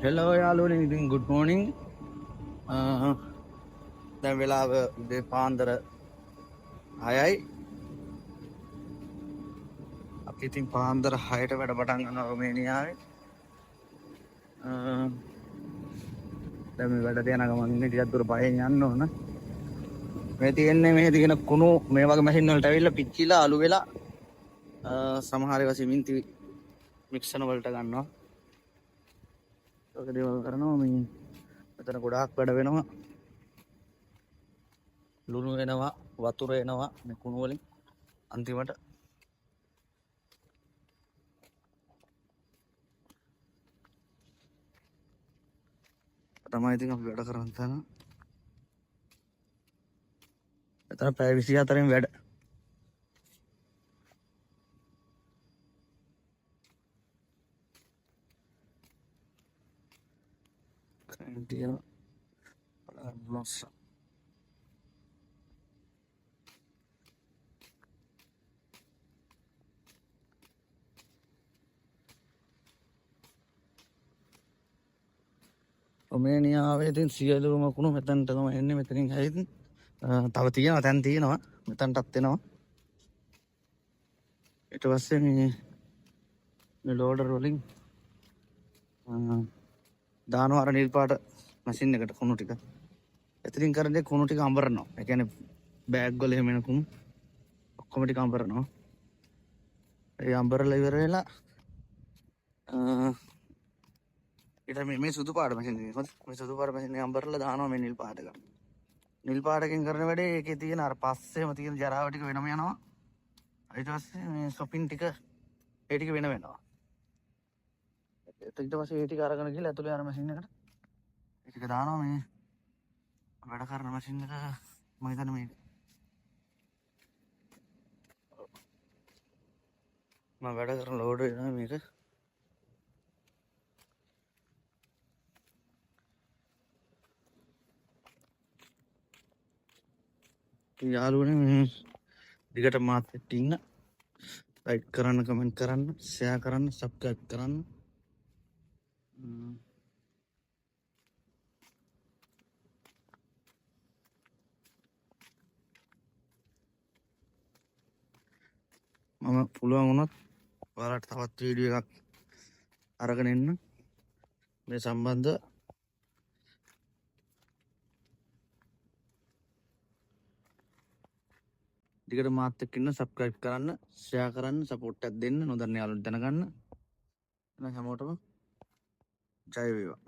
Hello යාළුවනේ ඉතින් good morning. දැන් වෙලාව උදේ පාන්දර 6යි. අපි ඉතින් පාන්දර 6ට වැඩ පටන් ගන්නවා රොමේනියාවේ. දැන් මේ වැඩට යන ගමන් ඉන්නේ ටිකක් දුර පහෙන් යන්න ඕන. මේ තියෙන්නේ මේ තියෙන කුණු මේ වගේ මැෂින් වලට ඇවිල්ලා පිච්චිලා අලු වෙලා සමහර ඒවා සිමෙන්ති මික්සන වලට ගන්නවා. ඒක දේවල් කරනවා මේ මෙතන ගොඩාක් වැඩ වෙනවා. ලුණු එනවා වතුර එනවා මේ කුණු වලින් අන්තිමට තමයි ඉතින් අපි වැඩ කරන් තන. එතන පැය 24න් වැඩ. කන්ටිය බ්ලොස් රොමේනියාවේ ඉතින් සියලුම කුණු මෙතනට තමයි එන්නේ. මෙතනින් හැයිද තව තියෙනවා තැන් තියෙනවා මෙතනටත් එනවා. ඊට පස්සේ මේ ලෝඩර් වලින් දානවා අර නිල් පාට මැෂින් එකට කුණු ටික. එතනින් කරන්නේ කුණු ටික අඹරනවා. ඒ කියන්නේ බෑග් වල එහෙම එන කුණු ඔක්කොම ටික අඹරනවා. ඒ අඹරලා ඉවර වෙලා ඊට මේ සුදු පාට මැෂින් එක හොඳ මේ සුදු පාට මැෂින් එක අඹරලා දානවා මේ නිල් පාට එකට. නිල් පාටකින් කරන වැඩේ ඒකේ තියෙන අර පස්සේම තියෙන ජරාව ටික වෙනම යනවා. ඊට පස්සේ මේ shopping ටික ඒ ටික වෙන වෙනවා. ඊට පස්සේ ඒ ටික අරගෙන ගිහලා ඇතුලේ අර මැෂින් එකට ඒ ටික දානවා මේ වැඩ කරන මැෂින් එක මම හිතන්නේ මේ මම වැඩ කරන ලෝඩර් එක මේක. යාළුවනේ මේ දිගට මාත් එක්ක ඉන්න ලයික් කරන්න කමෙන්ට් කරන්න ෂෙයා කරන්න සබ්ස්ක්‍රයිබ් කරන්න. මම පුළුවන් වුණොත් ඔයාලට තවත් වීඩියෝ එකක් අරගෙන එන්න මේ සම්බන්ධ. දිගට මාත් එක්ක ඉන්න සබ්ස්ක්‍රයිබ් කරන්න ෂෙයා කරන්න සපෝට් එකක් දෙන්න නොදන්න යාළුවන්ට දැනගන්න. එහෙනම් හැමෝටම ජය වේවා.